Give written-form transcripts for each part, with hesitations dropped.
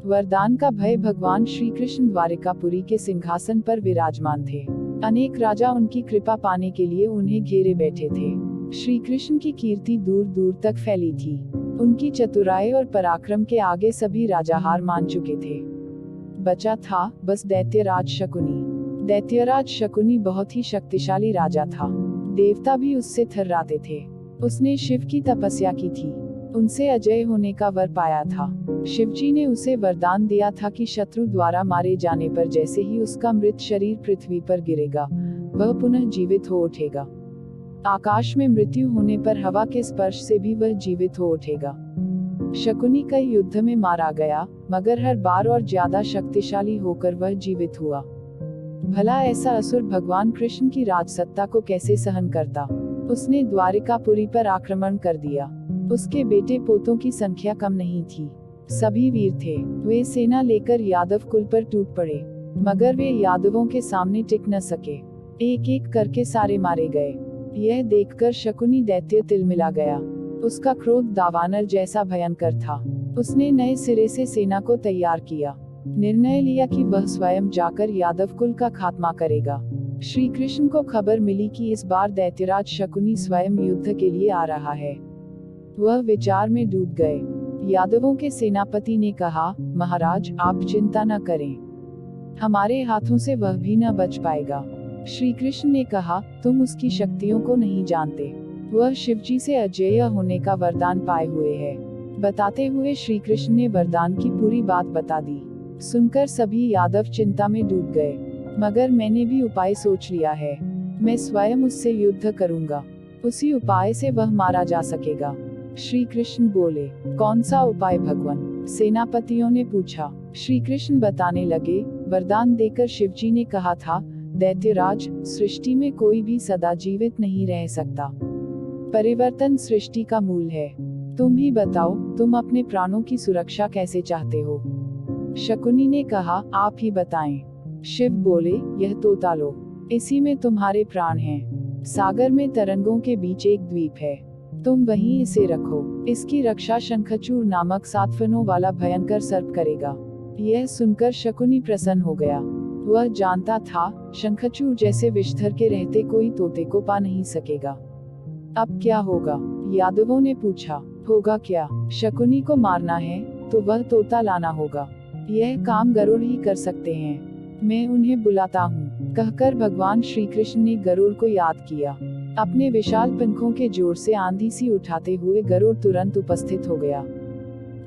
वरदान का भय। भगवान श्री कृष्ण द्वारिकापुरी के सिंहासन पर विराजमान थे। अनेक राजा उनकी कृपा पाने के लिए उन्हें घेरे बैठे थे। श्री कृष्ण की कीर्ति दूर दूर तक फैली थी। उनकी चतुराई और पराक्रम के आगे सभी राजा हार मान चुके थे। बचा था बस दैत्यराज शकुनी। दैत्यराज शकुनी बहुत ही शक्तिशाली राजा था। देवता भी उससे थर्राते थे। उसने शिव की तपस्या की थी। उनसे अजय होने का वर पाया था। शिवजी ने उसे वरदान दिया था कि शत्रु द्वारा मारे जाने पर जैसे ही उसका मृत शरीर पृथ्वी पर गिरेगा, वह पुनः जीवित हो उठेगा। आकाश में मृत्यु होने पर हवा के स्पर्श से भी वह जीवित हो उठेगा। शकुनी कई युद्ध में मारा गया, मगर हर बार और ज्यादा शक्तिशाली होकर वह जीवित हुआ। भला ऐसा असुर भगवान कृष्ण की राजसत्ता को कैसे सहन करता। उसने द्वारिकापुरी पर आक्रमण कर दिया। उसके बेटे पोतों की संख्या कम नहीं थी। सभी वीर थे। वे सेना लेकर यादव कुल पर टूट पड़े, मगर वे यादवों के सामने टिक न सके। एक एक करके सारे मारे गए। यह देखकर शकुनी दैत्य तिलमिला गया। उसका क्रोध दावानल जैसा भयंकर था। उसने नए सिरे से सेना को तैयार किया। निर्णय लिया कि वह स्वयं जाकर यादव कुल का खात्मा करेगा। श्री कृष्ण को खबर मिली कि इस बार दैत्यराज शकुनी स्वयं युद्ध के लिए आ रहा है। वह विचार में डूब गए। यादवों के सेनापति ने कहा, महाराज आप चिंता न करें, हमारे हाथों से वह भी न बच पाएगा। श्री कृष्ण ने कहा, तुम उसकी शक्तियों को नहीं जानते। वह शिवजी से अजेय होने का वरदान पाए हुए है। बताते हुए श्री कृष्ण ने वरदान की पूरी बात बता दी। सुनकर सभी यादव चिंता में डूब गए। मगर मैंने भी उपाय सोच लिया है। मैं स्वयं उससे युद्ध करूंगा। उसी उपाय से वह मारा जा सकेगा। श्री कृष्ण बोले, कौन सा उपाय भगवान? सेनापतियों ने पूछा। श्री कृष्ण बताने लगे, वरदान देकर शिवजी ने कहा था, दैत्यराज, सृष्टि में कोई भी सदा जीवित नहीं रह सकता। परिवर्तन सृष्टि का मूल है। तुम ही बताओ, तुम अपने प्राणों की सुरक्षा कैसे चाहते हो? शकुनी ने कहा, आप ही बताएं। शिव बोले, यह तोता लो, इसी में तुम्हारे प्राण हैं। सागर में तरंगों के बीच एक द्वीप है, तुम वहीं इसे रखो। इसकी रक्षा शंखचूड़ नामक 7 फनों वाला भयंकर सर्प करेगा। यह सुनकर शकुनी प्रसन्न हो गया। वह जानता था, शंखचूड़ जैसे विषधर के रहते कोई तोते को पा नहीं सकेगा। अब क्या होगा? यादवों ने पूछा। होगा क्या? शकुनी को मारना है तो वह तोता लाना होगा। यह काम गरुड़ ही कर सकते हैं। मैं उन्हें बुलाता हूँ, कहकर भगवान श्री कृष्ण ने गरुड़ को याद किया। अपने विशाल पंखों के जोर से आंधी सी उठाते हुए गरुड़ तुरंत उपस्थित हो गया।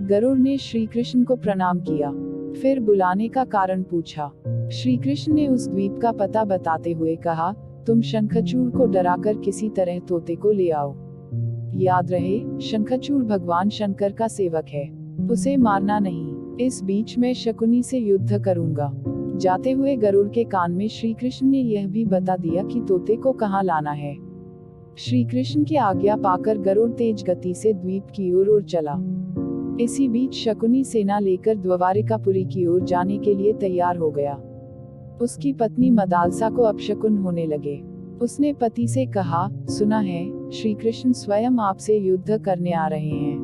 गरुड़ ने श्री कृष्ण को प्रणाम किया, फिर बुलाने का कारण पूछा। श्री कृष्ण ने उस द्वीप का पता बताते हुए कहा, तुम शंखचूड़ को डराकर किसी तरह तोते को ले आओ। याद रहे, शंखचूड़ भगवान शंकर का सेवक है, उसे मारना नहीं। इस बीच मैं शकुनी से युद्ध करूंगा। जाते हुए गरुड़ के कान में श्री कृष्ण ने यह भी बता दिया कि तोते को कहाँ लाना है। श्री कृष्ण की आज्ञा पाकर गरुड़ तेज गति से द्वीप की ओर उड़ चला। इसी बीच शकुनी सेना लेकर द्वारिकापुरी की ओर जाने के लिए तैयार हो गया। उसकी पत्नी मदालसा को अपशकुन होने लगे। उसने पति से कहा, सुना है, श्री कृष्ण स्वयं आपसे युद्ध करने आ रहे हैं।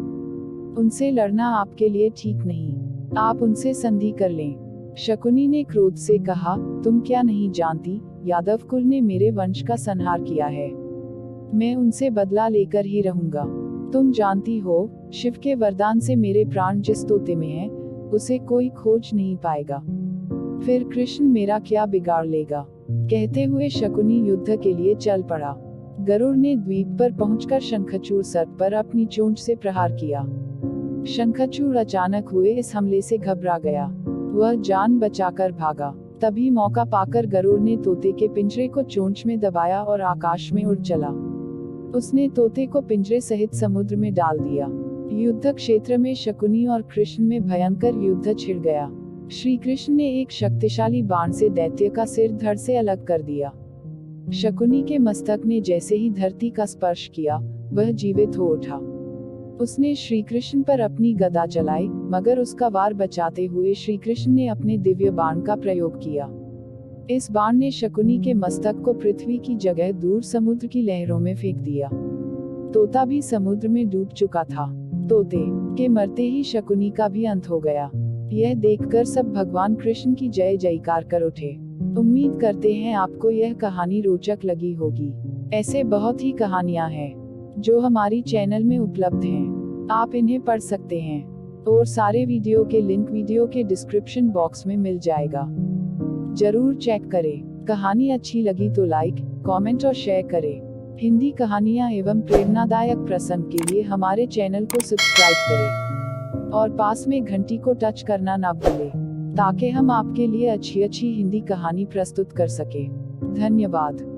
उनसे लड़ना आपके लिए ठीक नहीं, आप उनसे संधि कर लें। शकुनी ने क्रोध से कहा, तुम क्या नहीं जानती, यादव कुल ने मेरे वंश का संहार किया है। मैं उनसे बदला लेकर ही रहूंगा। तुम जानती हो, शिव के वरदान से मेरे प्राण जिस तोते में है, उसे कोई खोज नहीं पाएगा। फिर कृष्ण मेरा क्या बिगाड़ लेगा? कहते हुए शकुनी युद्ध के लिए चल पड़ा। गरुड़ ने द्वीप पर पहुंचकर शंखचूड़ सर्प पर अपनी चोंच से प्रहार किया। शंखचूड़ अचानक हुए इस हमले से घबरा गया। वह जान बचाकर भागा। तभी मौका पाकर गरुड़ ने तोते के पिंजरे को चोंच में दबाया और आकाश में उड़ चला। उसने तोते को पिंजरे सहित समुद्र में डाल दिया। युद्ध क्षेत्र में शकुनी और कृष्ण में भयंकर युद्ध छिड़ गया। श्री कृष्ण ने एक शक्तिशाली बाण से दैत्य का सिर धड़ से अलग कर दिया। शकुनी के मस्तक ने जैसे ही धरती का स्पर्श किया, वह जीवित हो उठा। उसने श्री कृष्ण पर अपनी गदा चलाई, मगर उसका वार बचाते हुए श्री कृष्ण ने अपने दिव्य बाण का प्रयोग किया। इस बाण ने शकुनी के मस्तक को पृथ्वी की जगह दूर समुद्र की लहरों में फेंक दिया। तोता भी समुद्र में डूब चुका था। तोते के मरते ही शकुनी का भी अंत हो गया। यह देखकर सब भगवान कृष्ण की जय जयकार कर उठे। उम्मीद करते हैं आपको यह कहानी रोचक लगी होगी। ऐसे बहुत ही कहानियां हैं जो हमारी चैनल में उपलब्ध हैं, आप इन्हें पढ़ सकते हैं। और सारे वीडियो के लिंक वीडियो के डिस्क्रिप्शन बॉक्स में मिल जाएगा, जरूर चेक करें। कहानी अच्छी लगी तो लाइक, कमेंट और शेयर करें। हिंदी कहानियाँ एवं प्रेरणादायक प्रसंग के लिए हमारे चैनल को सब्सक्राइब करें और पास में घंटी को टच करना ना भूलें, ताकि हम आपके लिए अच्छी हिंदी कहानी प्रस्तुत कर सकें। धन्यवाद।